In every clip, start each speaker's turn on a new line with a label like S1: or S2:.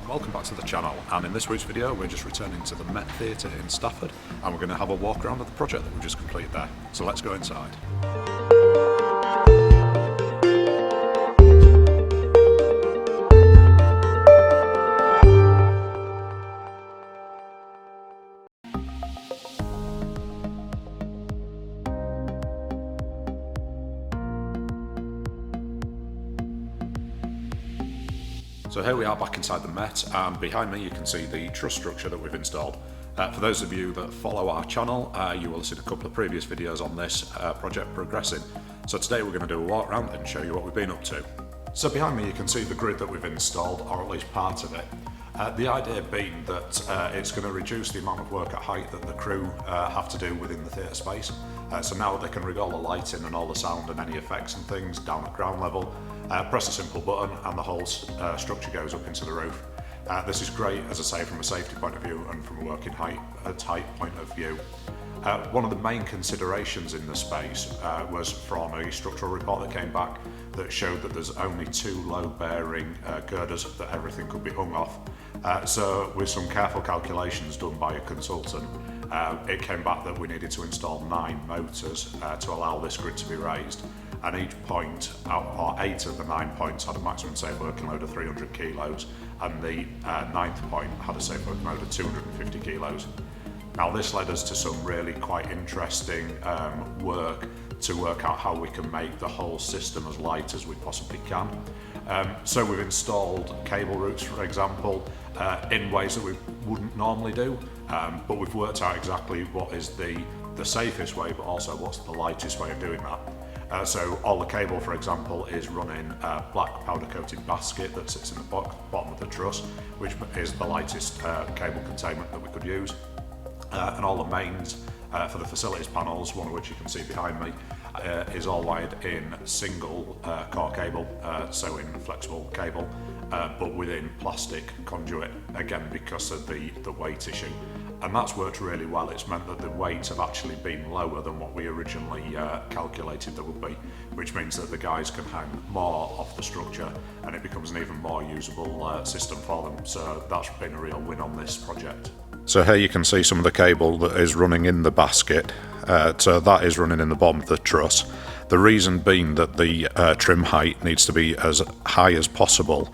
S1: welcome back to the channel, and in this week's video we're just returning to the Met Theatre in Stafford and we're going to have a walk around of the project that we've just completed there. So let's go inside. So here we are back inside the Met, and behind me you can see the truss structure that we've installed. For those of you that follow our channel, you will have seen a couple of previous videos on this project progressing. So today we're going to do a walk around and show you what we've been up to. So behind me you can see the grid that we've installed, or at least part of it. The idea being that it's going to reduce the amount of work at height that the crew have to do within the theatre space. So now they can rig all the lighting and all the sound and any effects and things down at ground level. Press a simple button and the whole structure goes up into the roof. This is great, as I say, from a safety point of view and from a working height point of view. One of the main considerations in the space was from a structural report that came back that showed that there's only 2 load-bearing girders that everything could be hung off. So with some careful calculations done by a consultant, it came back that we needed to install 9 motors to allow this grid to be raised, and each point, or 8 of the 9 points, had a maximum safe working load of 300 kilos, and the 9th point had a safe working load of 250 kilos. Now this led us to some really quite interesting work to work out how we can make the whole system as light as we possibly can. So we've installed cable routes, for example, in ways that we wouldn't normally do, but we've worked out exactly what is the safest way, but also what's the lightest way of doing that. So all the cable, for example, is running a black powder coated basket that sits in the bottom of the truss, which is the lightest cable containment that we could use. And all the mains for the facilities panels, one of which you can see behind me, is all wired in single core cable, so in flexible cable, but within plastic conduit, again because of the weight issue. And that's worked really well. It's meant that the weights have actually been lower than what we originally calculated they would be, which means that the guys can hang more off the structure and it becomes an even more usable system for them. So that's been a real win on this project. So here you can see some of the cable that is running in the basket. So that is running in the bottom of the truss. The reason being that the trim height needs to be as high as possible.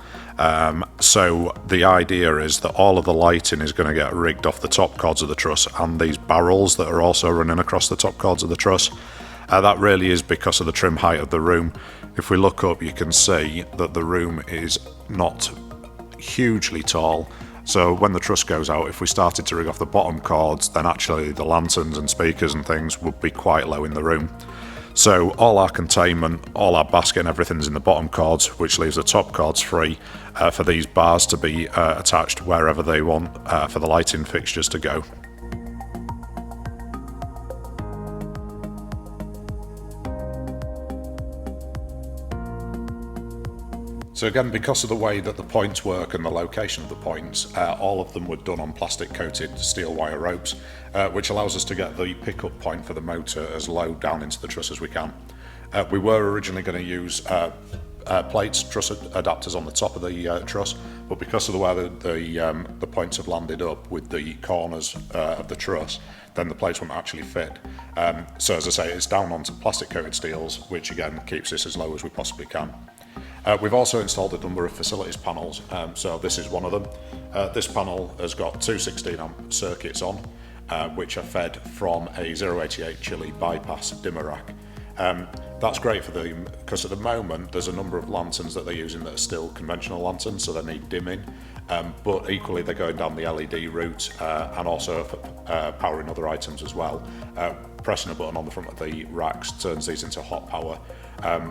S1: So the idea is that all of the lighting is going to get rigged off the top cords of the truss and these barrels that are also running across the top cords of the truss. That really is because of the trim height of the room. If we look up, you can see that the room is not hugely tall. So when the truss goes out, if we started to rig off the bottom cords, then actually the lanterns and speakers and things would be quite low in the room. So all our containment, all our basket and everything's in the bottom cords, which leaves the top cords free for these bars to be attached wherever they want for the lighting fixtures to go. So again, because of the way that the points work and the location of the points, all of them were done on plastic coated steel wire ropes, which allows us to get the pickup point for the motor as low down into the truss as we can. We were originally going to use plates, truss adapters on the top of the truss, but because of the way that the points have landed up with the corners of the truss, then the plates won't actually fit. So as I say, it's down onto plastic coated steels, which again keeps this as low as we possibly can. We've also installed a number of facilities panels, so this is one of them. This panel has got 2 16-amp circuits on, which are fed from a 088 Chile bypass dimmer rack. That's great for them because at the moment there's a number of lanterns that they're using that are still conventional lanterns, so they need dimming, but equally they're going down the LED route and also powering other items as well. Pressing a button on the front of the racks turns these into hot power,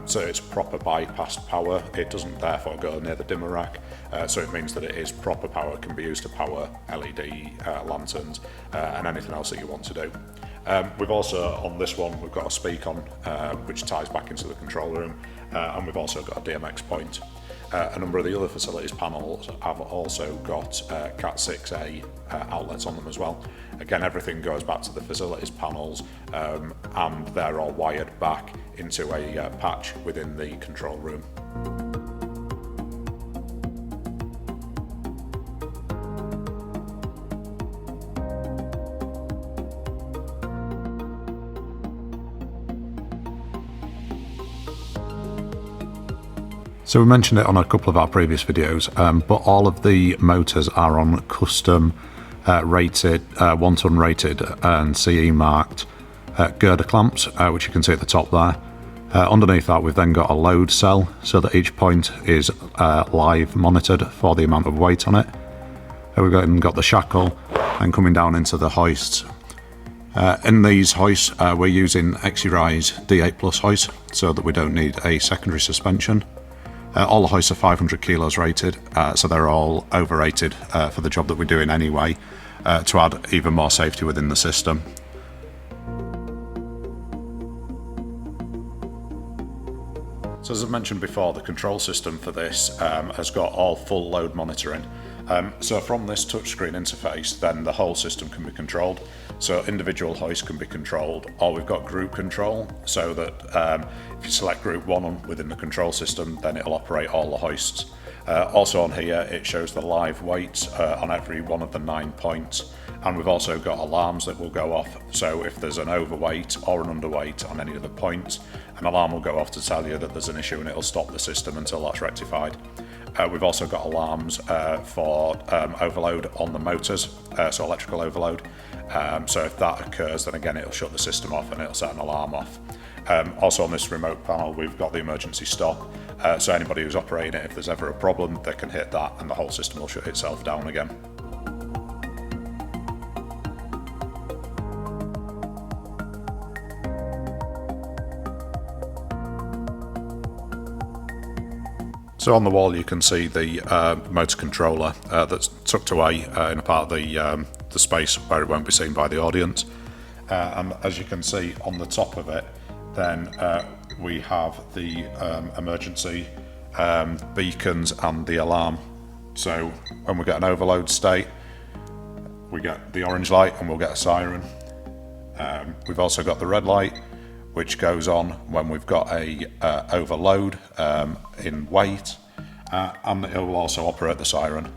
S1: so it's proper bypass power. It doesn't therefore go near the dimmer rack, so it means that it is proper power, can be used to power LED lanterns and anything else that you want to do. We've also, on this one, we've got a speak on which ties back into the control room, and we've also got a DMX point. A number of the other facilities panels have also got Cat6A outlets on them as well. Again, everything goes back to the facilities panels, and they're all wired back into a patch within the control room. So we mentioned it on a couple of our previous videos, but all of the motors are on custom rated, 1 ton rated and CE marked girder clamps, which you can see at the top there. Underneath that we've then got a load cell so that each point is live monitored for the amount of weight on it. We've got the shackle and coming down into the hoists. In these hoists we're using XE-Rise D8 Plus hoists so that we don't need a secondary suspension. All the hoists are 500 kilos rated, so they're all overrated for the job that we're doing anyway, to add even more safety within the system. So as I mentioned before, the control system for this has got all full load monitoring. So from this touchscreen interface, then the whole system can be controlled. So individual hoists can be controlled, or we've got group control, so that if you select group 1 within the control system, then it'll operate all the hoists. Also on here, it shows the live weights on every one of the 9 points. And we've also got alarms that will go off, so if there's an overweight or an underweight on any of the points, an alarm will go off to tell you that there's an issue and it'll stop the system until that's rectified. We've also got alarms for overload on the motors, so electrical overload. So if that occurs, then again it'll shut the system off and it'll set an alarm off. Also on this remote panel we've got the emergency stop, so anybody who's operating it, if there's ever a problem, they can hit that and the whole system will shut itself down again. So on the wall you can see the motor controller that's tucked away in a part of the space where it won't be seen by the audience. And as you can see on the top of it, then we have the emergency beacons and the alarm. So when we get an overload state, we get the orange light and we'll get a siren. We've also got the red light, which goes on when we've got a overload in weight, and it will also operate the siren.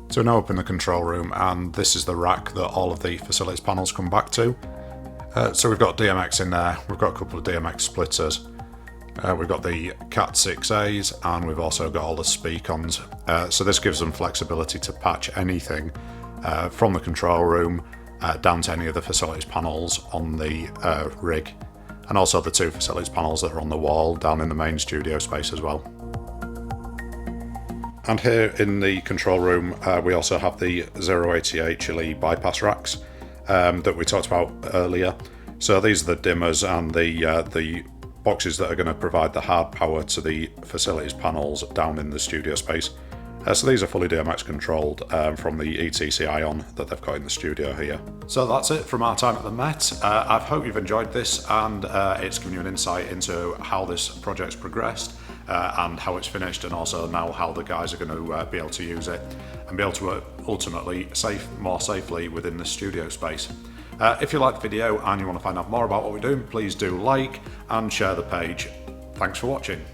S1: So now up in the control room, and this is the rack that all of the facilities panels come back to. So we've got DMX in there, we've got a couple of DMX splitters, we've got the Cat 6As, and we've also got all the speak-ons. So this gives them flexibility to patch anything from the control room down to any of the facilities panels on the rig, and also the 2 facilities panels that are on the wall down in the main studio space as well. And here in the control room we also have the 088 Chile bypass racks that we talked about earlier. So these are the dimmers and the boxes that are going to provide the hard power to the facilities panels down in the studio space. So these are fully DMX controlled from the ETC Ion that they've got in the studio here. So that's it from our time at the Met. I hope you've enjoyed this, and it's given you an insight into how this project's progressed and how it's finished, and also now how the guys are going to be able to use it and be able to work ultimately more safely within the studio space. If you like the video and you want to find out more about what we're doing, please do like and share the page. Thanks for watching.